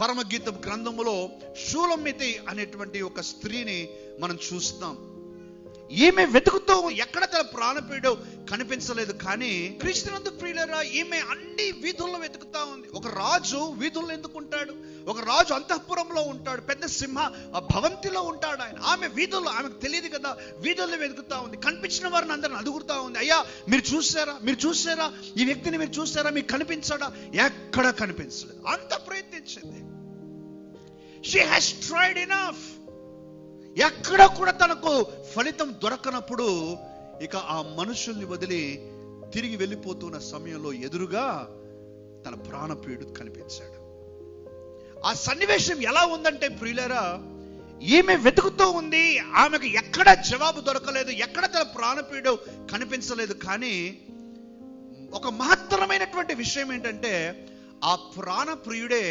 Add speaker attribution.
Speaker 1: పరమగీత గ్రంథములో షూలమ్మితి అనేటువంటి ఒక స్త్రీని మనం చూస్తాం. ఈమె వెతుకుతూ ఎక్కడ తన ప్రాణప్రియుడు కనిపించలేదు, కానీ క్రీస్తునందు ప్రియులారా ఈమె అన్ని వీధుల్లో వెతుకుతా ఉంది. ఒక రాజు వీధుల్లో ఎందుకు ఉంటాడు? ఒక రాజు అంతఃపురంలో ఉంటాడు, పెద్ద సింహ భవంతిలో ఉంటాడు ఆయన. ఆమె వీధుల్లో, ఆమెకు తెలియదు కదా, వీధుల్లో వెతుకుతా ఉంది. కనిపించిన వారిని అందరిని అడుగుతా ఉంది, అయ్యా మీరు చూసారా ఈ వ్యక్తిని, మీరు చూసారా, మీకు కనిపించాడా? ఎక్కడ కనిపించలేదు. అంత ప్రయత్నించింది. She has tried enough. ఎక్కడ కూడా తనకు ఫలితం దొరకనప్పుడు ఇక ఆ మనుషుల్ని వదిలి తిరిగి వెళ్ళిపోతున్న సమయంలో ఎదురుగా తన ప్రాణప్రియుడు కనిపించాడు. ఆ సన్నివేశం ఎలా ఉందంటే ప్రియులారా, ఈమె వెతుకుతూ ఉంది, ఆమెకు ఎక్కడ జవాబు దొరకలేదు, ఎక్కడ తన ప్రాణప్రియుడు కనిపించలేదు. కానీ ఒక మహత్తరమైనటువంటి విషయం ఏంటంటే, ఆ ప్రాణప్రియుడే